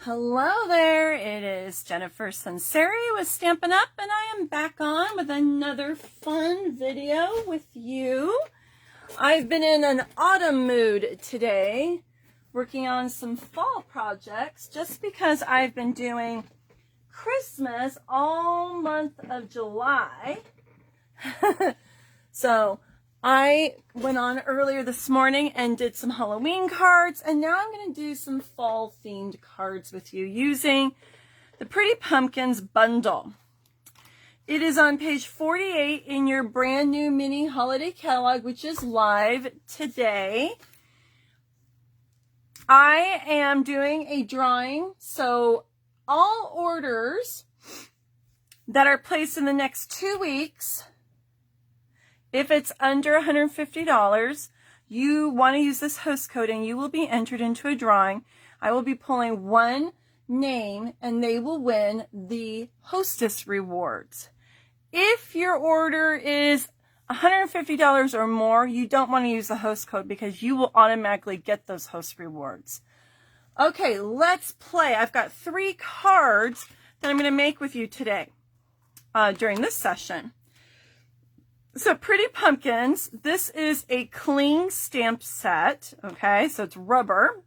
Hello there, it is Jennifer Sunseri with Stampin' Up, and I am back on with another fun video with you. I've been in an autumn mood today, working on some fall projects, just because I've been doing Christmas all month of July. So I went on earlier this morning and did some Halloween cards, and now I'm going to do some fall themed cards with you using the Pretty Pumpkins bundle. It is on page 48 in your brand new mini holiday catalog, which is live today. I am doing a drawing, so all orders that are placed in the next 2 weeks, if it's under $150, you want to use this host code and you will be entered into a drawing. I will be pulling one name and they will win the hostess rewards. If your order is $150 or more, you don't want to use the host code because you will automatically get those host rewards. Okay, let's play. I've got 3 cards that I'm going to make with you today during this session. So Pretty Pumpkins, this is a cling stamp set, okay, so it's rubber.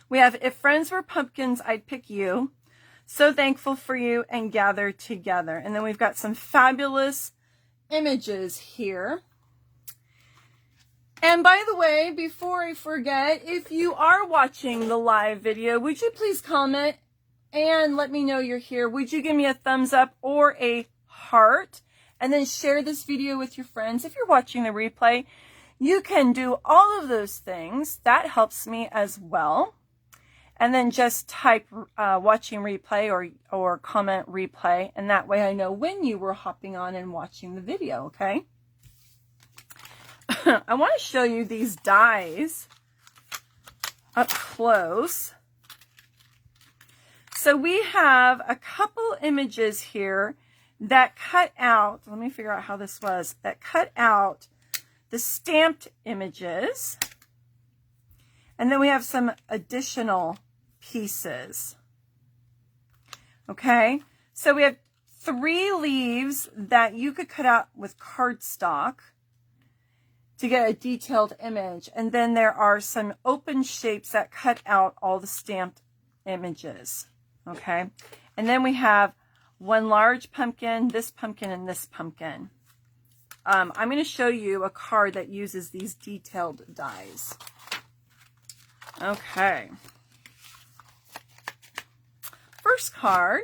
We have If Friends Were Pumpkins, I'd Pick You, So Thankful for You, and Gather Together. And then we've got some fabulous images here. And by the way, before I forget, if you are watching the live video, would you please comment and let me know you're here? Would you give me a thumbs up or a heart? And then share this video with your friends. If you're watching the replay, you can do all of those things. That helps me as well. And then just type watching replay or comment replay. And that way I know when you were hopping on and watching the video, okay? I want to show you these dies up close. So we have a couple images here that cut out, let me figure out how this was, that cut out the stamped images. And then we have some additional pieces. Okay, so we have 3 leaves that you could cut out with cardstock to get a detailed image. And then there are some open shapes that cut out all the stamped images. Okay, and then we have 1 large pumpkin, this pumpkin, and this pumpkin. I'm going to show you a card that uses these detailed dies. Okay. First card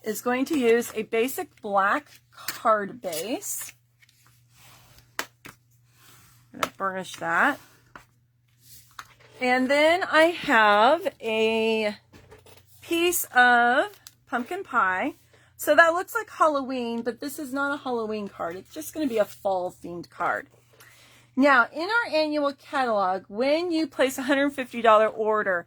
is going to use a basic black card base. I'm going to burnish that. And then I have a piece of pumpkin pie. So that looks like Halloween, but this is not a Halloween card. It's just going to be a fall themed card. Now, in our annual catalog, when you place a $150 order,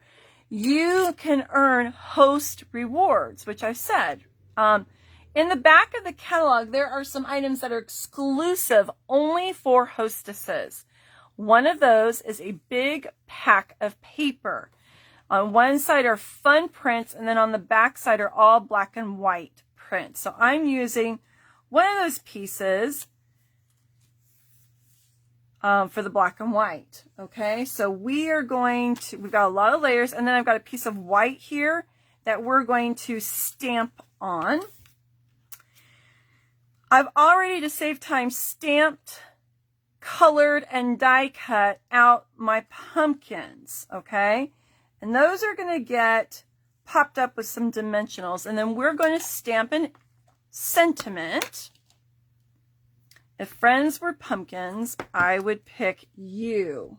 you can earn host rewards, which I said. In the back of the catalog, there are some items that are exclusive only for hostesses. One of those is a big pack of paper. On one side are fun prints, and then on the back side are all black and white prints. So I'm using one of those pieces for the black and white. Okay, so we've got a lot of layers, and then I've got a piece of white here that we're going to stamp on. I've already, to save time, stamped, colored, and die cut out my pumpkins. Okay, and those are going to get popped up with some dimensionals, and then we're going to stamp in sentiment. If friends were pumpkins, I would pick you.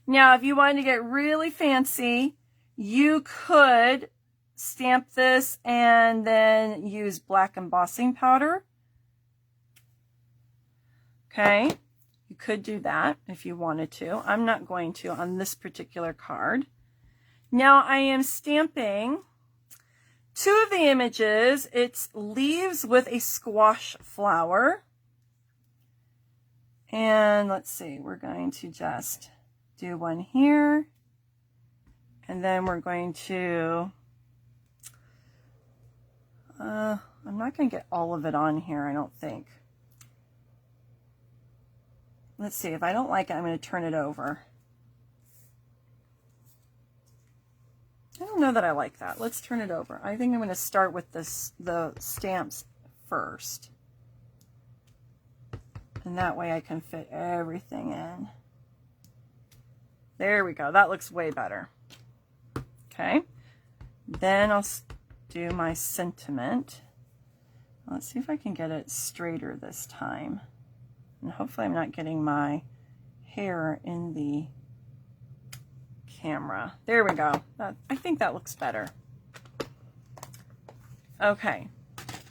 Now, if you wanted to get really fancy, you could stamp this and then use black embossing powder. Okay. You could do that if you wanted to. I'm not going to on this particular card. Now I am stamping 2 of the images. It's leaves with a squash flower. And let's see, we're going to just do one here. And then we're going to, I'm not going to get all of it on here, I don't think. Let's see, if I don't like it, I'm going to turn it over. I don't know that I like that. Let's turn it over. I think I'm going to start with the stamps first. And that way I can fit everything in. There we go. That looks way better. Okay. Then I'll do my sentiment. Let's see if I can get it straighter this time. And hopefully I'm not getting my hair in the camera. There we go. I think that looks better. Okay.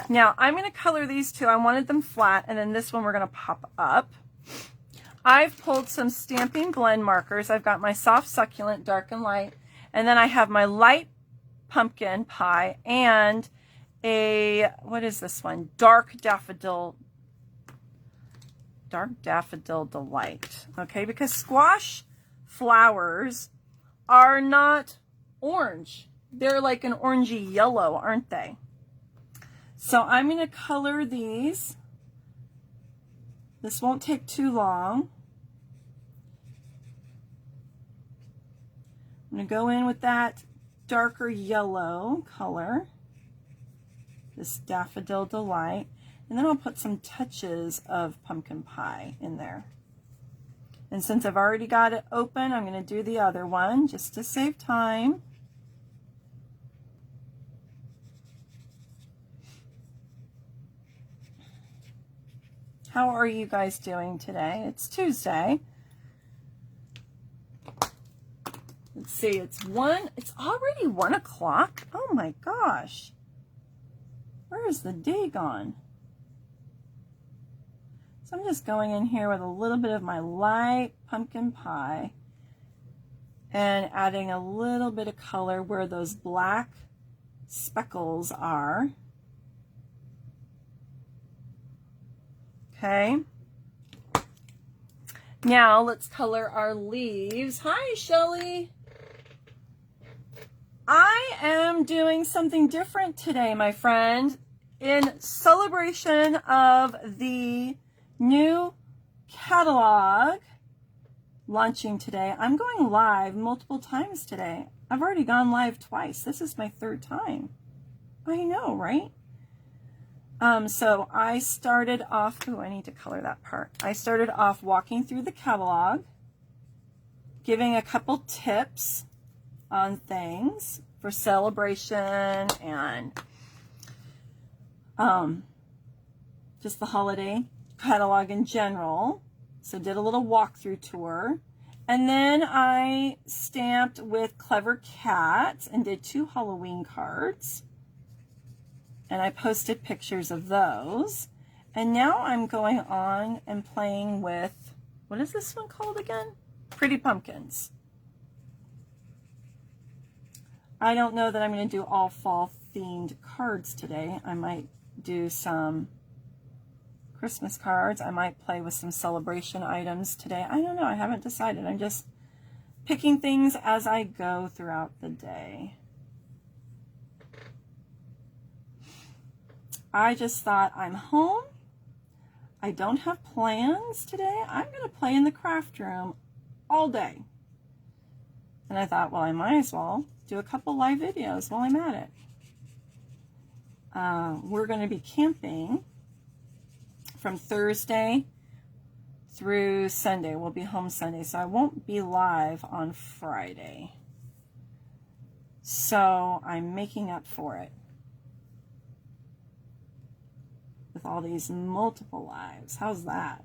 Now I'm going to color these two. I wanted them flat, and then this one we're going to pop up. I've pulled some Stampin' blend markers. I've got my soft succulent, dark and light, and then I have my light pumpkin pie and a, what is this one? Dark daffodil delight. Okay, because squash flowers are not orange. They're like an orangey yellow, aren't they? So I'm going to color these. This won't take too long. I'm going to go in with that darker yellow color, this Daffodil Delight, and then I'll put some touches of pumpkin pie in there. And since I've already got it open, I'm going to do the other one just to save time. How are you guys doing today? It's Tuesday. Let's see, it's already 1 o'clock. Oh my gosh. Where is the day gone? So I'm just going in here with a little bit of my light pumpkin pie and adding a little bit of color where those black speckles are. Okay. Now let's color our leaves. Hi, Shelly. I am doing something different today, my friend. In celebration of the new catalog launching today, I'm going live multiple times today. I've already gone live twice. This is my 3rd time. I know, right? So I started off, I need to color that part. I started off walking through the catalog, giving a couple tips on things for celebration and just the holiday catalog in general. So did a little walkthrough tour. And then I stamped with Clever Cat and did 2 Halloween cards. And I posted pictures of those. And now I'm going on and playing with, what is this one called again? Pretty Pumpkins. I don't know that I'm going to do all fall themed cards today. I might do some Christmas cards. I might play with some celebration items today. I don't know. I haven't decided. I'm just picking things as I go throughout the day. I just thought, I'm home. I don't have plans today. I'm going to play in the craft room all day. And I thought, well, I might as well do a couple live videos while I'm at it. We're going to be camping from Thursday through Sunday. We'll be home Sunday, so I won't be live on Friday. So I'm making up for it with all these multiple lives. How's that?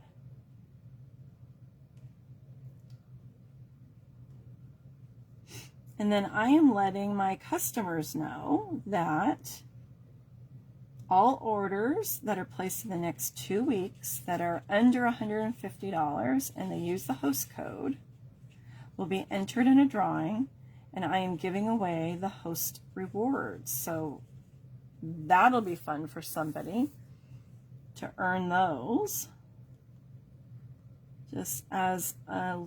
And then I am letting my customers know that all orders that are placed in the next 2 weeks that are under $150 and they use the host code will be entered in a drawing, and I am giving away the host rewards. So that'll be fun for somebody to earn those just as a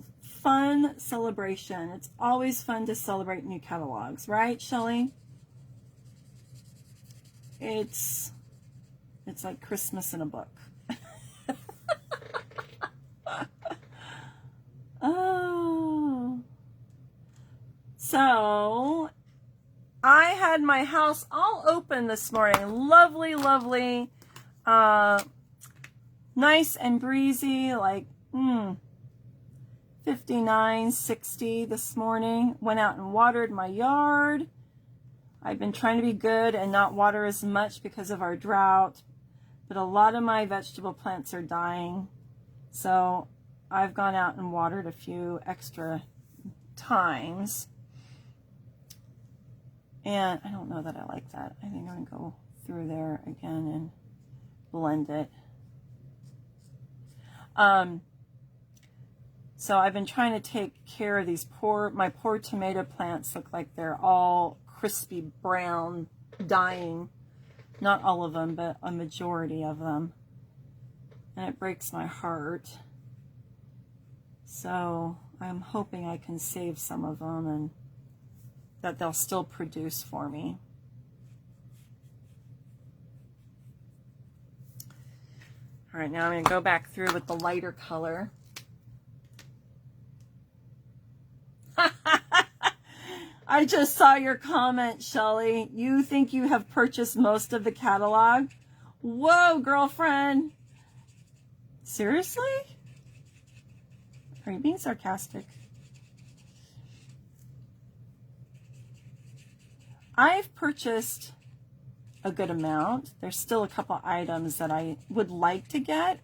fun celebration. It's always fun to celebrate new catalogs, right, Shelley? It's like Christmas in a book. Oh. So I had my house all open this morning. Lovely, lovely, nice and breezy, like 59, 60 this morning. Went out and watered my yard. I've been trying to be good and not water as much because of our drought, but a lot of my vegetable plants are dying. So I've gone out and watered a few extra times. And I don't know that I like that. I think I'm going to go through there again and blend it. So I've been trying to take care of these my poor tomato plants. Look like they're all crispy brown, dying. Not all of them, but a majority of them. And it breaks my heart. So I'm hoping I can save some of them and that they'll still produce for me. All right, now I'm going to go back through with the lighter color. I just saw your comment, Shelley. You think you have purchased most of the catalog? Whoa, girlfriend. Seriously? Are you being sarcastic? I've purchased a good amount. There's still a couple items that I would like to get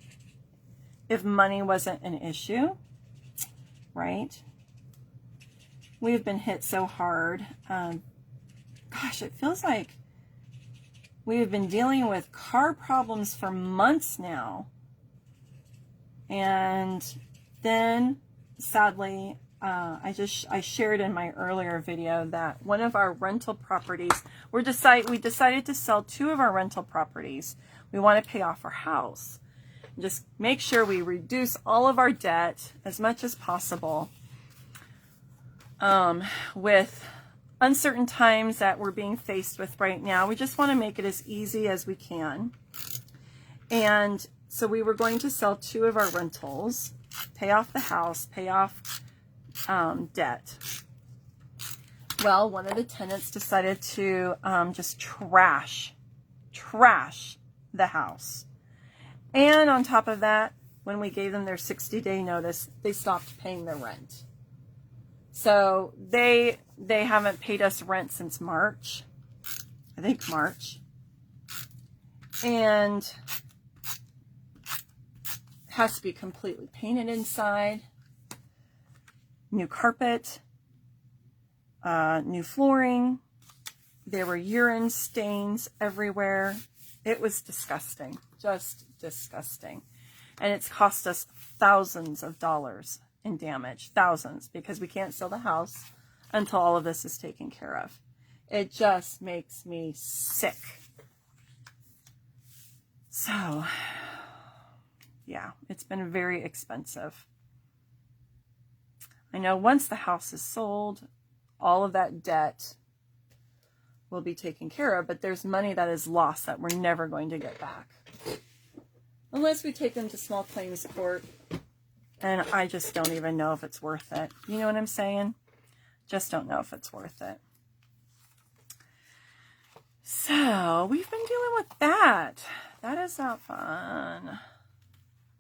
if money wasn't an issue, right? We've been hit so hard. Gosh, it feels like we've been dealing with car problems for months now. And then, sadly, I shared in my earlier video that one of our rental properties, we decided to sell 2 of our rental properties. We want to pay off our house. Just make sure we reduce all of our debt as much as possible. With uncertain times that we're being faced with right now, we just want to make it as easy as we can. And so we were going to sell 2 of our rentals, pay off the house, pay off debt. Well, one of the tenants decided to just trash the house. And on top of that, when we gave them their 60-day notice, they stopped paying their rent. So they haven't paid us rent since March. I think March. And it has to be completely painted inside. New carpet. New flooring. There were urine stains everywhere. It was disgusting. Just disgusting. And it's cost us thousands of dollars in damage. Thousands. Because we can't sell the house until all of this is taken care of. It just makes me sick. So, yeah, it's been very expensive. I know once the house is sold, all of that debt will be taken care of, but there's money that is lost that we're never going to get back. Unless we take them to small claims court, and I just don't even know if it's worth it. You know what I'm saying? Just don't know if it's worth it. So, we've been dealing with that. That is not fun.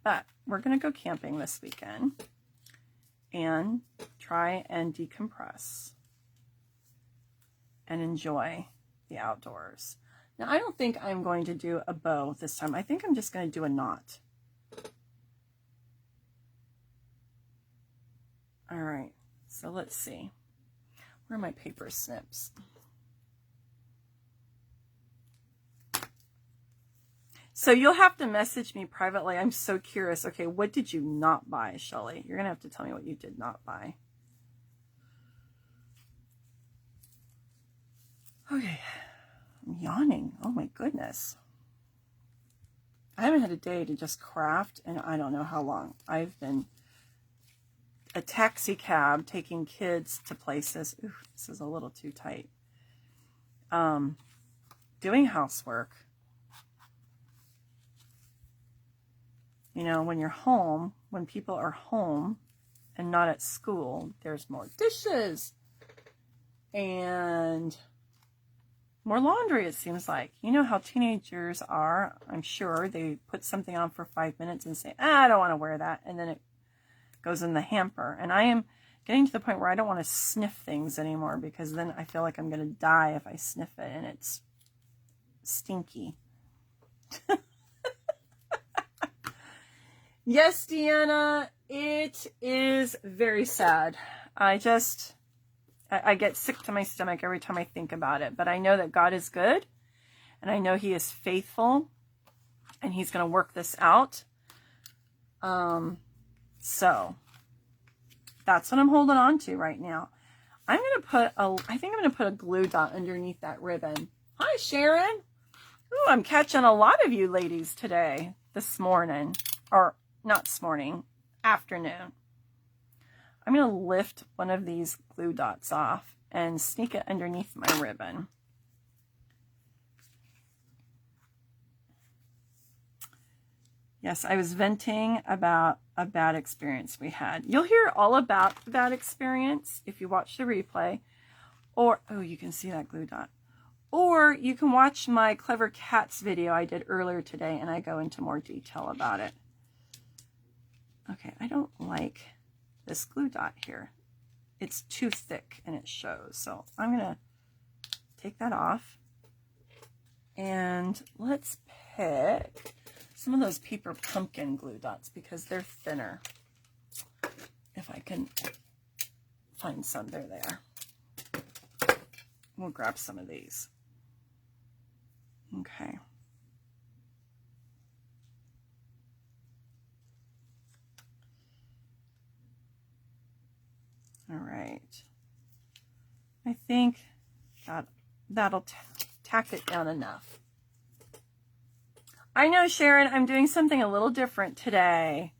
But we're going to go camping this weekend and try and decompress and enjoy the outdoors. Now, I don't think I'm going to do a bow this time. I think I'm just going to do a knot. All right, so let's see. Where are my paper snips? So you'll have to message me privately. I'm so curious. Okay, what did you not buy, Shelley? You're going to have to tell me what you did not buy. Okay, I'm yawning. Oh my goodness. I haven't had a day to just craft, and I don't know how long. a taxi cab taking kids to places. Ooh, this is a little too tight. Doing housework. You know, when you're home, when people are home and not at school, there's more dishes and more laundry, it seems like. You know how teenagers are, I'm sure. They put something on for 5 minutes and say, I don't want to wear that. And then it goes in the hamper. And I am getting to the point where I don't want to sniff things anymore, because then I feel like I'm going to die if I sniff it and it's stinky. Yes, Deanna, it is very sad. I get sick to my stomach every time I think about it. But I know that God is good, and I know He is faithful, and He's going to work this out. So that's what I'm holding on to right now. I think I'm going to put a glue dot underneath that ribbon. Hi, Sharon. Ooh, I'm catching a lot of you ladies today, this morning, or not this morning, afternoon. I'm going to lift one of these glue dots off and sneak it underneath my ribbon. Yes, I was venting about a bad experience we had. You'll hear all about the bad experience if you watch the replay. Or, oh, you can see that glue dot. Or you can watch my Clever Cats video I did earlier today, and I go into more detail about it. Okay, I don't like this glue dot here. It's too thick and it shows. So I'm going to take that off. And let's pick some of those paper pumpkin glue dots because they're thinner. If I can find some, they're there. We'll grab some of these. Okay. All right. I think that'll tack it down enough. I know, Sharon, I'm doing something a little different today.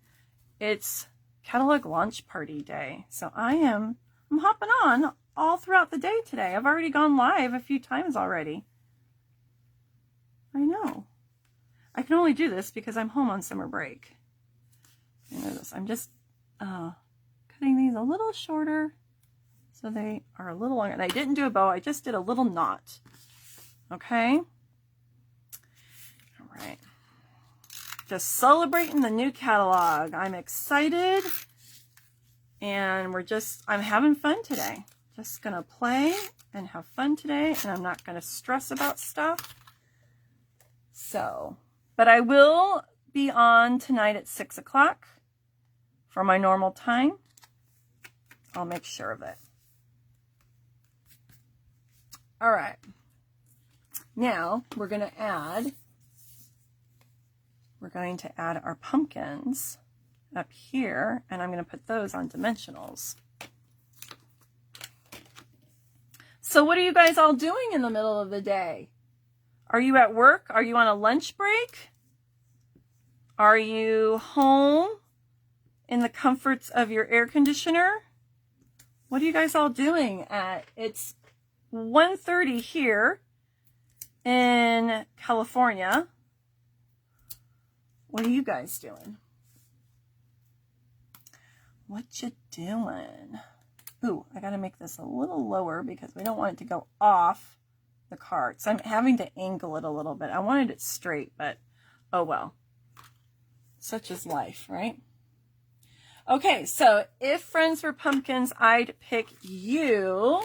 It's catalog launch party day. So I'm hopping on all throughout the day today. I've already gone live a few times already. I know. I can only do this because I'm home on summer break. You know this. I'm just cutting these a little shorter so they are a little longer. And I didn't do a bow. I just did a little knot. Okay. All right. Just celebrating the new catalog. I'm excited. And I'm having fun today. Just going to play and have fun today. And I'm not going to stress about stuff. So, but I will be on tonight at 6 o'clock for my normal time. I'll make sure of it. All right. Now we're going to add our pumpkins up here, and I'm going to put those on dimensionals. So what are you guys all doing in the middle of the day? Are you at work? Are you on a lunch break? Are you home in the comforts of your air conditioner? What are you guys all doing it's 1:30 here in California. What are you guys doing? What you doing? Ooh, I gotta make this a little lower because we don't want it to go off the card. So I'm having to angle it a little bit. I wanted it straight, but oh well. Such is life, right? Okay, so if Friends for Pumpkins, I'd pick you.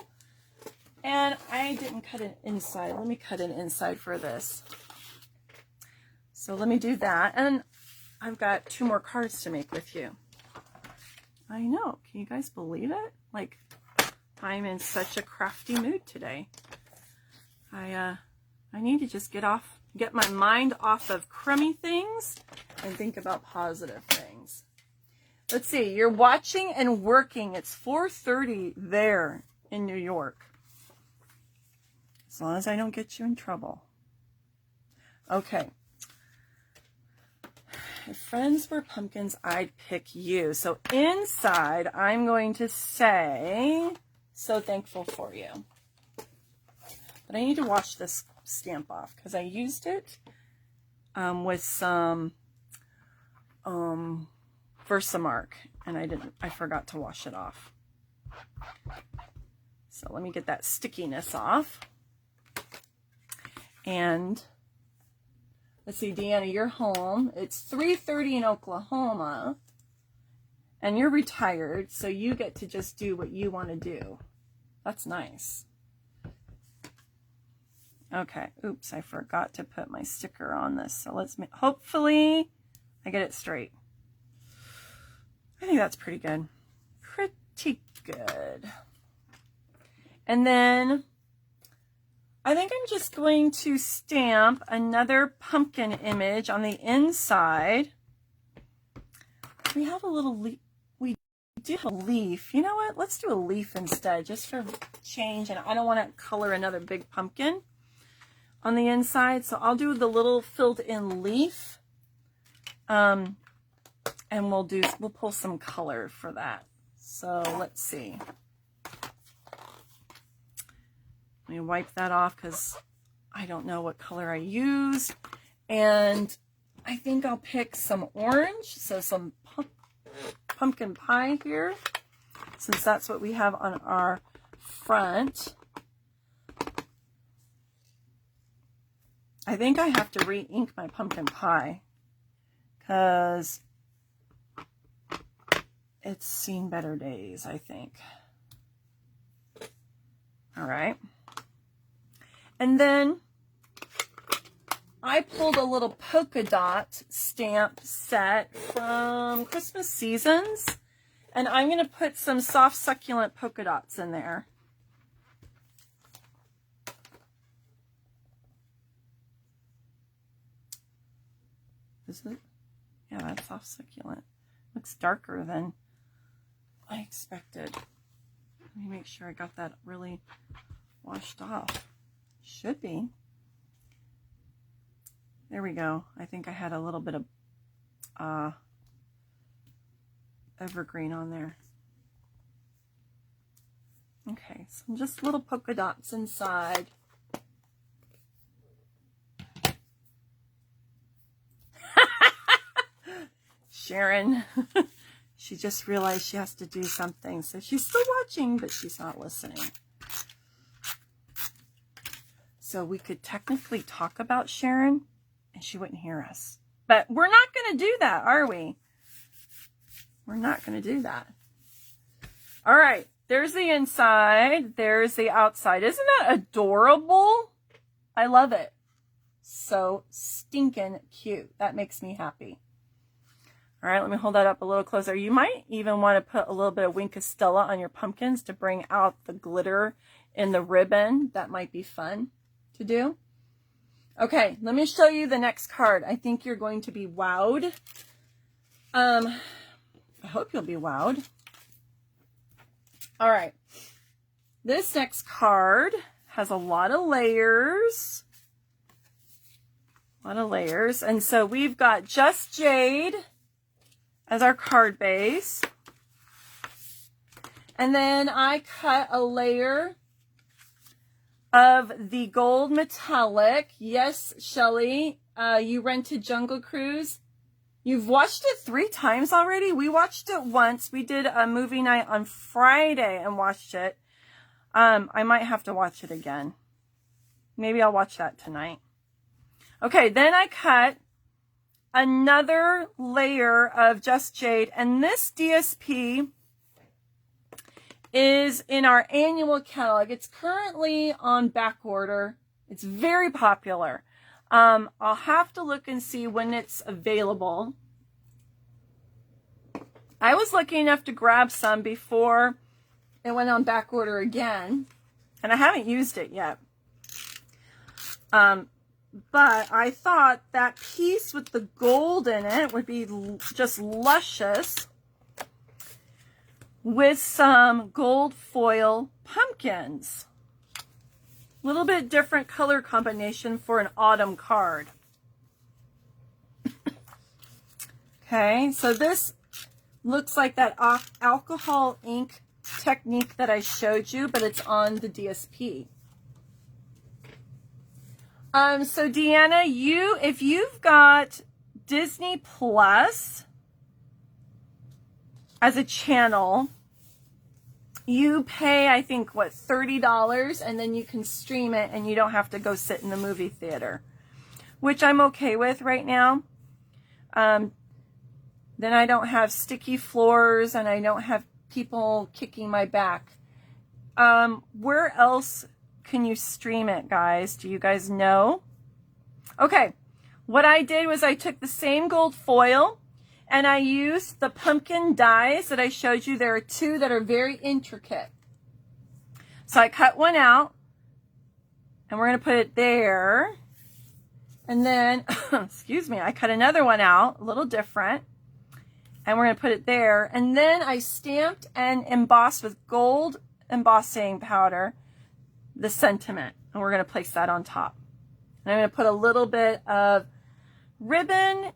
And I didn't cut it inside. Let me cut it inside for this. So let me do that. And I've got 2 more cards to make with you. I know. Can you guys believe it? Like, I'm in such a crafty mood today. I need to just get my mind off of crummy things and think about positive things. Let's see. You're watching and working. It's 4:30 there in New York. As long as I don't get you in trouble. Okay. if friends were pumpkins, I'd pick you. So inside, I'm going to say, so thankful for you. But I need to wash this stamp off because I used it with some Versamark, and I forgot to wash it off. So let me get that stickiness off. And let's see, Deanna, you're home. It's 3:30 in Oklahoma, and you're retired, so you get to just do what you want to do. That's nice. Okay, oops, I forgot to put my sticker on this. So hopefully I get it straight. I think that's pretty good. Pretty good. And then I think I'm just going to stamp another pumpkin image on the inside. We have a little leaf. We do have a leaf. You know what? Let's do a leaf instead, just for change. And I don't want to color another big pumpkin on the inside. So I'll do the little filled in leaf. And we'll pull some color for that. So let's see. Let me wipe that off because I don't know what color I used. And I think I'll pick some orange. So some pumpkin pie here, since that's what we have on our front. I think I have to re-ink my pumpkin pie because it's seen better days, I think. All right. And then I pulled a little polka dot stamp set from Christmas Seasons, and I'm going to put some soft succulent polka dots in there. Is it? Yeah, that's soft succulent. Looks darker than I expected. Let me make sure I got that really washed off. Should be. There we go. I think I had a little bit of evergreen on there. Okay, so just little polka dots inside. Sharon, she just realized she has to do something. So she's still watching, but she's not listening. So we could technically talk about Sharon and she wouldn't hear us. But we're not going to do that, are we? We're not going to do that. All right. There's the inside. There's the outside. Isn't that adorable? I love it. So stinking cute. That makes me happy. All right, let me hold that up a little closer. You might even want to put a little bit of Wink of Stella on your pumpkins to bring out the glitter in the ribbon. That might be fun to do. Okay, let me show you the next card. I think you're going to be wowed. I hope you'll be wowed. All right. This next card has a lot of layers. A lot of layers. And so we've got Just Jade as our card base. And then I cut a layer of the gold metallic. Yes, Shelly, you rented Jungle Cruise. You've watched it 3 times already? We watched it once. We did a movie night on Friday and watched it. I might have to watch it again. Maybe I'll watch that tonight. Okay, then I cut another layer of Just Jade, and this DSP is in our annual catalog. It's currently on back order. It's very popular. I'll have to look and see when it's available. I was lucky enough to grab some before it went on back order again, and I haven't used it yet. But I thought that piece with the gold in it would be just luscious with some gold foil pumpkins. A little bit different color combination for an autumn card. Okay, so this looks like that alcohol ink technique that I showed you, but it's on the DSP. So Deanna, if you've got Disney Plus as a channel, you pay, I think, what, $30, and then you can stream it and you don't have to go sit in the movie theater, which I'm okay with right now. Then I don't have sticky floors and I don't have people kicking my back. Where else can you stream it, guys? Do you guys know? Okay, what I did was I took the same gold foil and I used the pumpkin dies that I showed you. There are two that are very intricate. So I cut one out and we're going to put it there. And then, excuse me, I cut another one out, a little different. And we're going to put it there. And then I stamped and embossed with gold embossing powder the sentiment. And we're going to place that on top. And I'm going to put a little bit of ribbon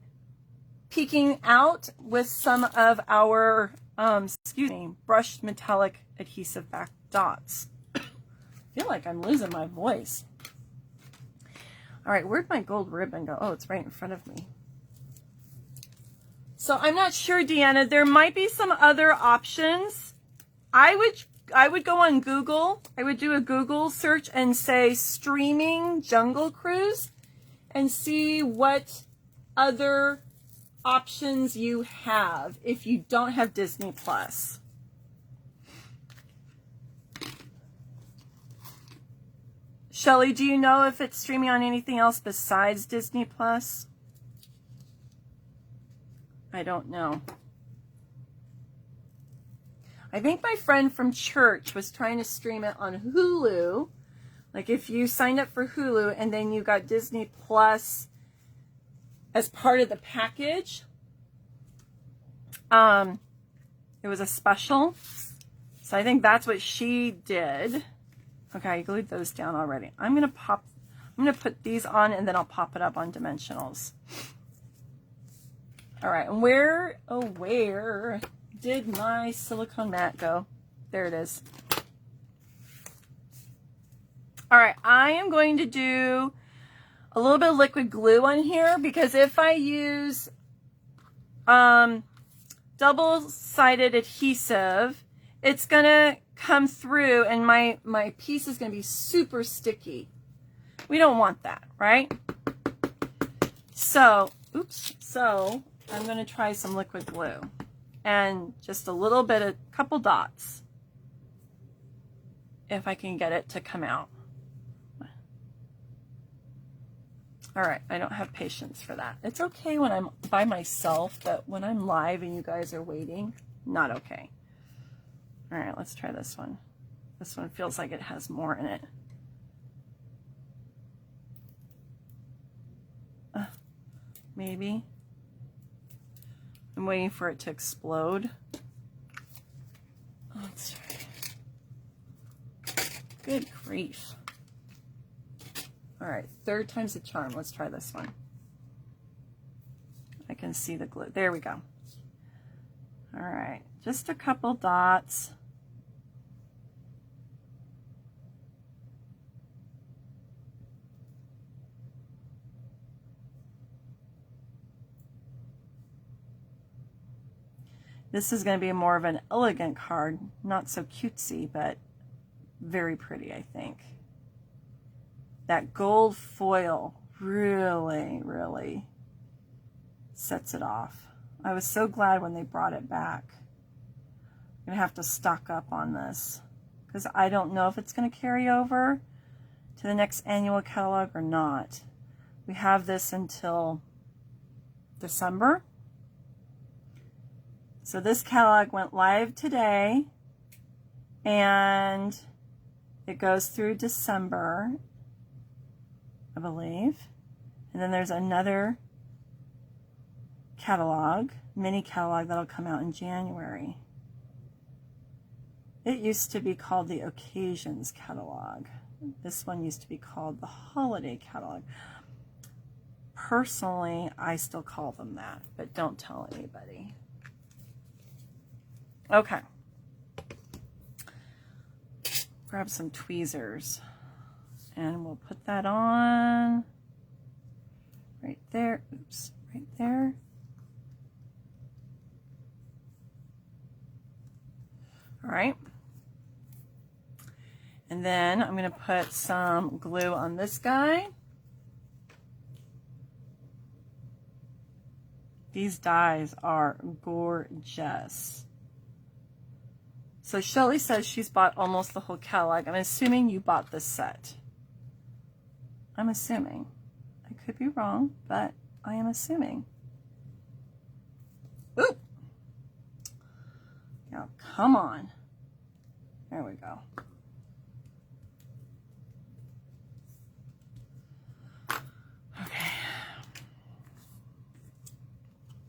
peeking out with some of our, brushed metallic adhesive back dots. I feel like I'm losing my voice. All right, where'd my gold ribbon go? Oh, it's right in front of me. So I'm not sure, Deanna. There might be some other options. I would go on Google. I would do a Google search and say streaming Jungle Cruise and see what other options you have if you don't have Disney Plus. Shelly, do you know if it's streaming on anything else besides Disney Plus? I don't know. I think my friend from church was trying to stream it on Hulu. Like if you signed up for Hulu and then you got Disney Plus as part of the package, it was a special. So I think that's what she did. Okay, I glued those down already. I'm gonna put these on and then I'll pop it up on dimensionals. All right, and where did my silicone mat go? There it is. All right, I am going to do a little bit of liquid glue on here because if I use double-sided adhesive, it's gonna come through and my piece is gonna be super sticky. We don't want that, right? So I'm going to try some liquid glue and just a little bit, a couple dots, if I can get it to come out. All right, I don't have patience for that. It's okay when I'm by myself, but when I'm live and you guys are waiting, not okay. All right, let's try this one. This one feels like it has more in it. Maybe. I'm waiting for it to explode. Oh, let's try. Good grief. All right, third time's the charm. Let's try this one. I can see the glue. There we go. All right, just a couple dots. This is going to be more of an elegant card, not so cutesy, but very pretty, I think. That gold foil really, really sets it off. I was so glad when they brought it back. I'm going to have to stock up on this because I don't know if it's going to carry over to the next annual catalog or not. We have this until December. So this catalog went live today and it goes through December, I believe. And then there's another catalog, mini catalog, that'll come out in January. It used to be called the Occasions catalog. This one used to be called the Holiday catalog. personally, I still call them that, but don't tell anybody. Okay. Grab some tweezers and we'll put that on right there. Oops, right there. All right. And then I'm going to put some glue on this guy. These dies are gorgeous. So Shelly says she's bought almost the whole catalog. I'm assuming you bought this set. I'm assuming. I could be wrong, but I am assuming. Ooh! Now, come on. There we go. Okay.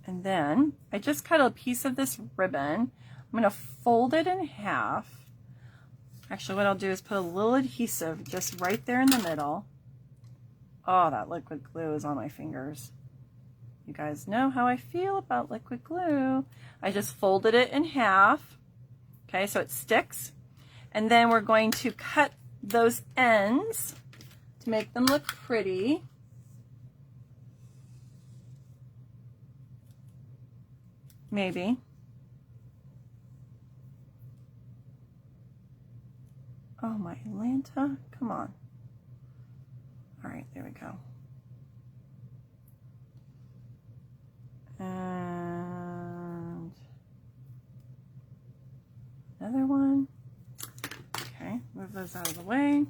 And then I just cut a piece of this ribbon. I'm going to fold it in half. Actually, what I'll do is put a little adhesive just right there in the middle. Oh, that liquid glue is on my fingers. You guys know how I feel about liquid glue. I just folded it in half. Okay, so it sticks. And then we're going to cut those ends to make them look pretty. Maybe. Oh, my Atlanta. Come on. All right, there we go. And another one. Okay, move those out of the way.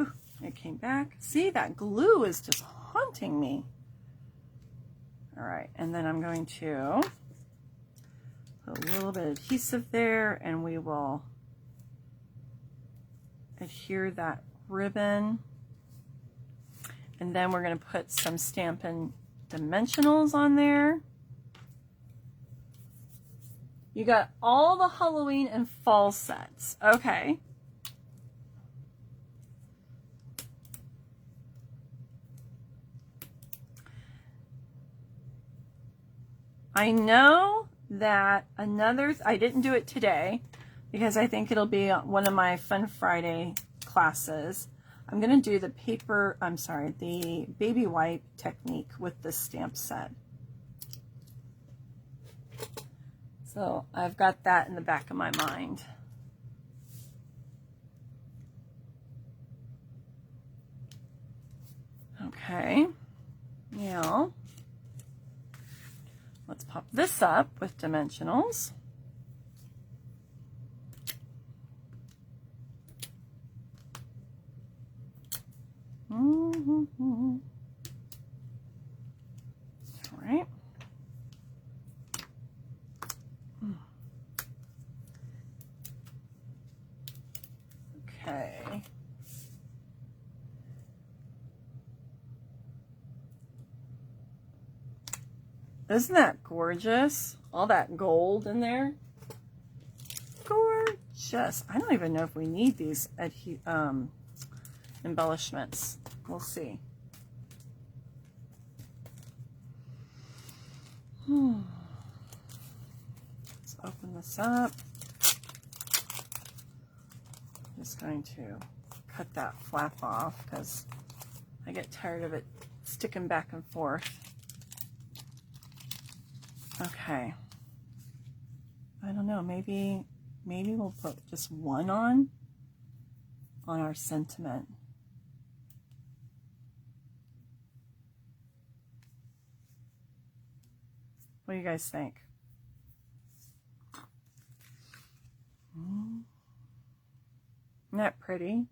Ooh, it came back. See, that glue is just haunting me. All right, and then I'm going to put a little bit of adhesive there, and we will adhere that ribbon. And then we're going to put some Stampin' dimensionals on there. You got all the Halloween and fall sets. Okay. I know that I didn't do it today because I think it'll be one of my Fun Friday classes. I'm going to do the the baby wipe technique with the stamp set. So I've got that in the back of my mind. Okay, now let's pop this up with dimensionals. All right. Okay. Isn't that gorgeous? All that gold in there. Gorgeous. I don't even know if we need these embellishments. We'll see. Let's open this up. I'm just going to cut that flap off because I get tired of it sticking back and forth. Okay. I don't know, maybe we'll put just one on our sentiment. What do you guys think? Isn't that pretty?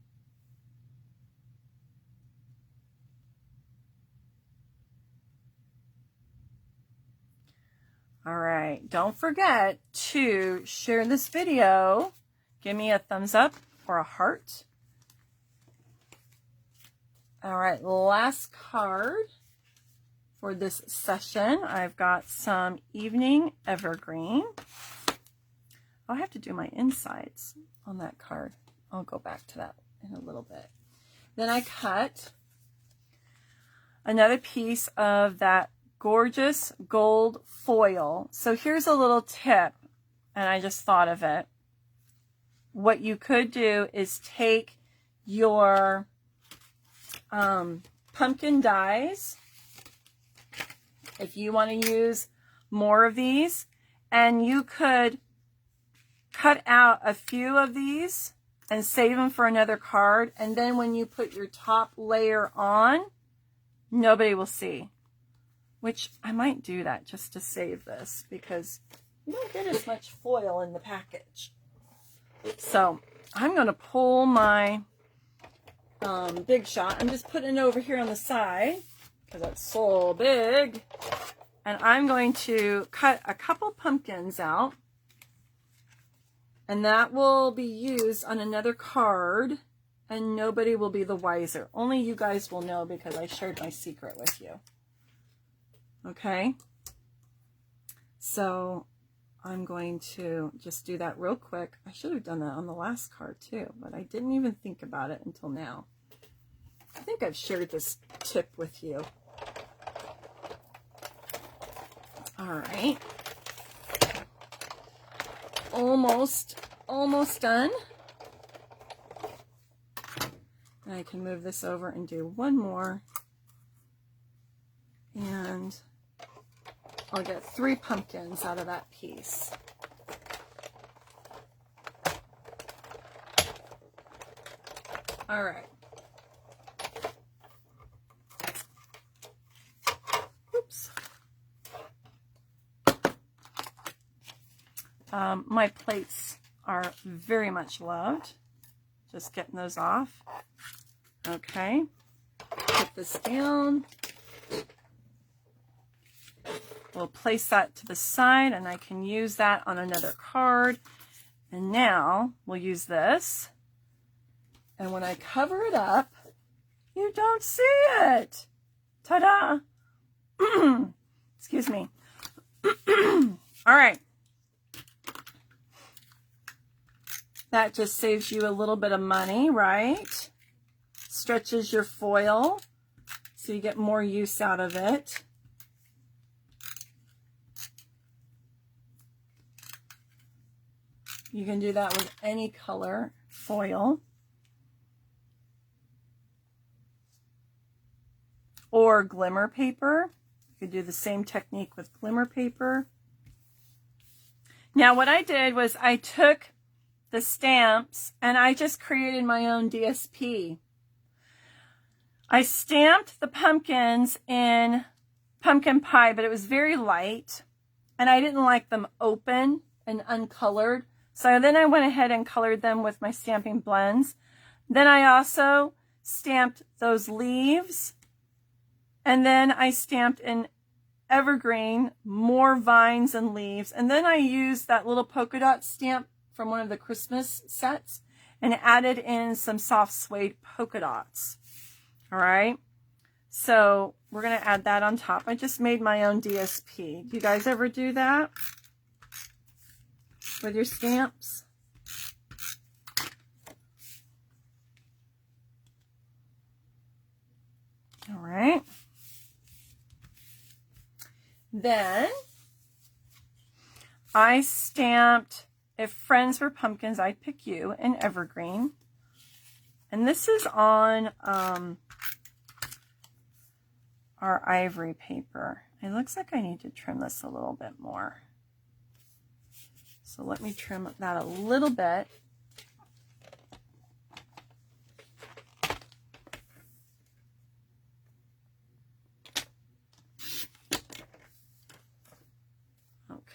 All right, don't forget to share this video. Give me a thumbs up or a heart. All right, last card for this session. I've got some Evening Evergreen. I'll have to do my insides on that card. I'll go back to that in a little bit. Then I cut another piece of that gorgeous gold foil. So here's a little tip, and I just thought of it. What you could do is take your pumpkin dies, if you want to use more of these, and you could cut out a few of these and save them for another card, and then when you put your top layer on, nobody will see. Which I might do that just to save this, because you don't get as much foil in the package. So I'm going to pull my Big Shot. I'm just putting it over here on the side because it's so big. And I'm going to cut a couple pumpkins out. And that will be used on another card. And nobody will be the wiser. Only you guys will know because I shared my secret with you. Okay? So I'm going to just do that real quick. I should have done that on the last card too, but I didn't even think about it until now. I think I've shared this tip with you. All right. Almost done. And I can move this over and do one more. And I'll get 3 pumpkins out of that piece. All right. Oops. My plates are very much loved. Just getting those off. Okay. Put this down. We'll place that to the side, and I can use that on another card. And now we'll use this. And when I cover it up, you don't see it. Ta-da! Excuse me. All right. That just saves you a little bit of money, right? Stretches your foil so you get more use out of it. You can do that with any color foil. Or glimmer paper. You could do the same technique with glimmer paper. Now what I did was I took the stamps and I just created my own DSP. I stamped the pumpkins in pumpkin pie, but it was very light and I didn't like them open and uncolored. So then I went ahead and colored them with my stamping blends. Then I also stamped those leaves. And then I stamped in evergreen, more vines and leaves. And then I used that little polka dot stamp from one of the Christmas sets and added in some soft suede polka dots. All right. So we're going to add that on top. I just made my own DSP. Do you guys ever do that with your stamps? All right. Then I stamped, if friends were pumpkins, I'd pick you, in evergreen. And this is on our ivory paper. It looks like I need to trim this a little bit more. So let me trim that a little bit.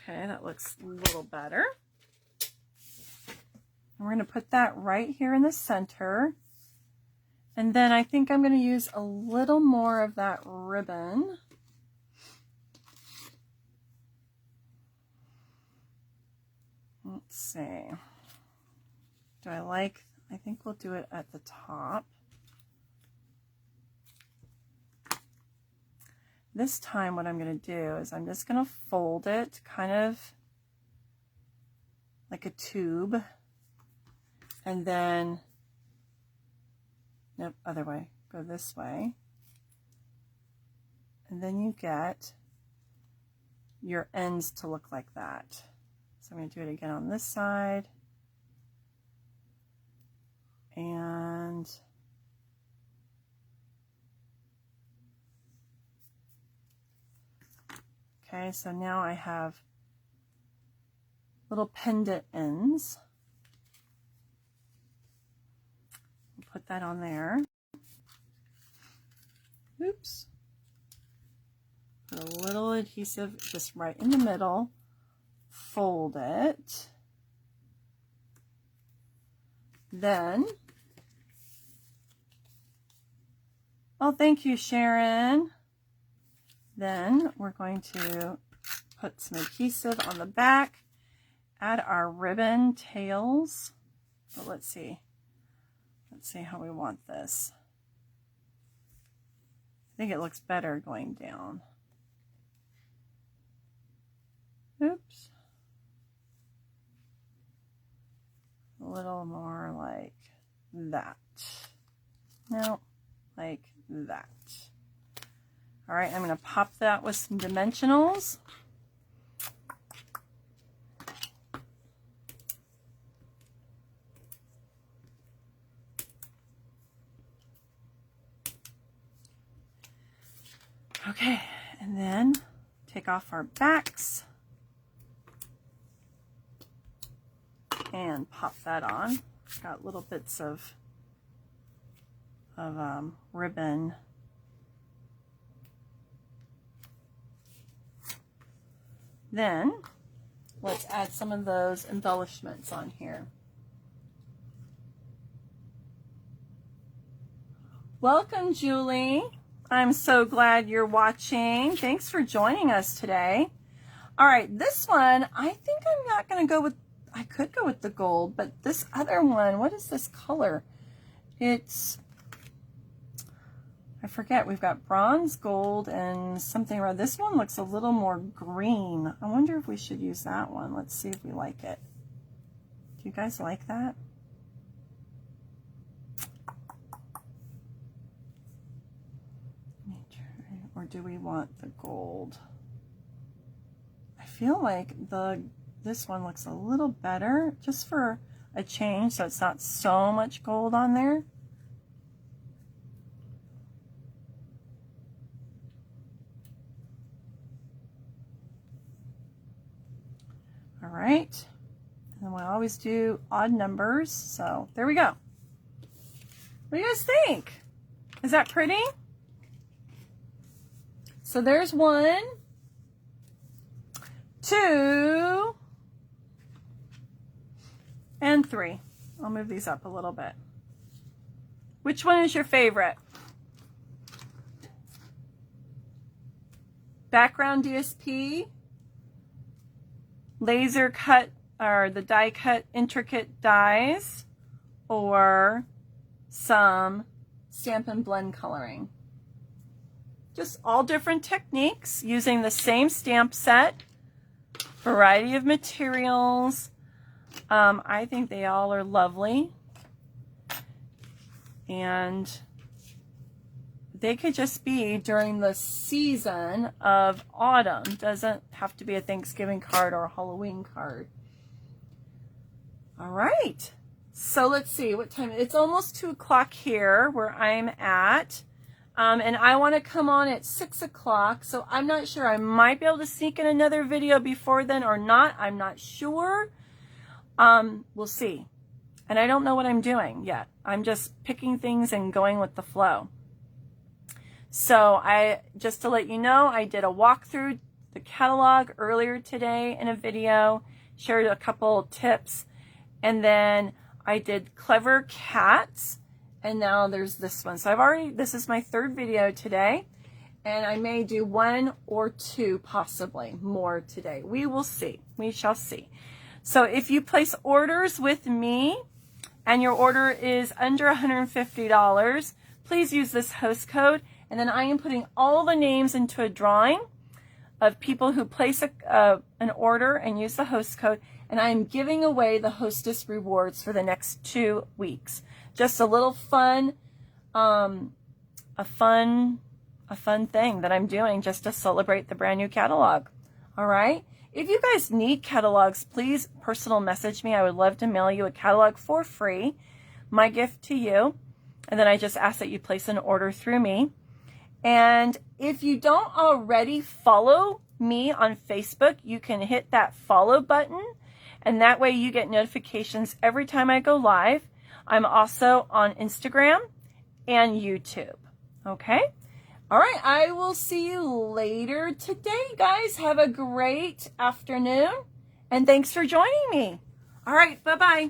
Okay, that looks a little better. We're going to put that right here in the center. And then I think I'm going to use a little more of that ribbon. Let's see. Do I like, I think we'll do it at the top. This time what I'm going to do is I'm just going to fold it kind of like a tube. And then, nope, other way, go this way. And then you get your ends to look like that. So I'm going to do it again on this side. And okay, so now I have little pendant ends. Put that on there. Oops. Put a little adhesive just right in the middle. Fold it. Then, oh, thank you, Sharon. Then we're going to put some adhesive on the back, add our ribbon tails. So let's see how we want this. I think it looks better going down. Oops. A little more like that. No, like that. All right, I'm going to pop that with some dimensionals. Okay, and then take off our backs and pop that on. Got little bits of ribbon. Then let's add some of those embellishments on here. Welcome, Julie. I'm so glad you're watching. Thanks for joining us today. All right, this one, I think I'm not going to go with, I could go with the gold, but this other one, what is this color? It's, I forget, we've got bronze, gold, and something red. This one looks a little more green. I wonder if we should use that one. Let's see if we like it. Do you guys like that? Or do we want the gold? I feel like this one looks a little better just for a change, so it's not so much gold on there. All right, and then we always do odd numbers, so there we go. What do you guys think? Is that pretty? So there's 1, 2, and 3. I'll move these up a little bit. Which one is your favorite? Background DSP, laser cut, or the die cut intricate dies, or some Stampin' Blend coloring? Just all different techniques using the same stamp set, variety of materials. I think they all are lovely, and they could just be during the season of autumn. Doesn't have to be a Thanksgiving card or a Halloween card. All right, so let's see what time. It's almost 2 o'clock here where I'm at. And I want to come on at 6 o'clock, so I'm not sure. I might be able to sneak in another video before then or not. I'm not sure. We'll see. And I don't know what I'm doing yet. I'm just picking things and going with the flow. So just to let you know, I did a walkthrough the catalog earlier today in a video, shared a couple tips, and then I did clever cats. And now there's this one. So this is my 3rd video today, and I may do 1 or 2 possibly more today. We will see. We shall see. So if you place orders with me and your order is under $150, please use this host code. And then I am putting all the names into a drawing of people who place an order and use the host code. And I am giving away the hostess rewards for the next 2 weeks. Just a little fun, a fun a fun thing that I'm doing just to celebrate the brand new catalog. All right. If you guys need catalogs, please personal message me. I would love to mail you a catalog for free. My gift to you. And then I just ask that you place an order through me. And if you don't already follow me on Facebook, you can hit that follow button. And that way you get notifications every time I go live. I'm also on Instagram and YouTube. Okay? All right, I will see you later today, guys. Have a great afternoon, and thanks for joining me. All right, bye-bye.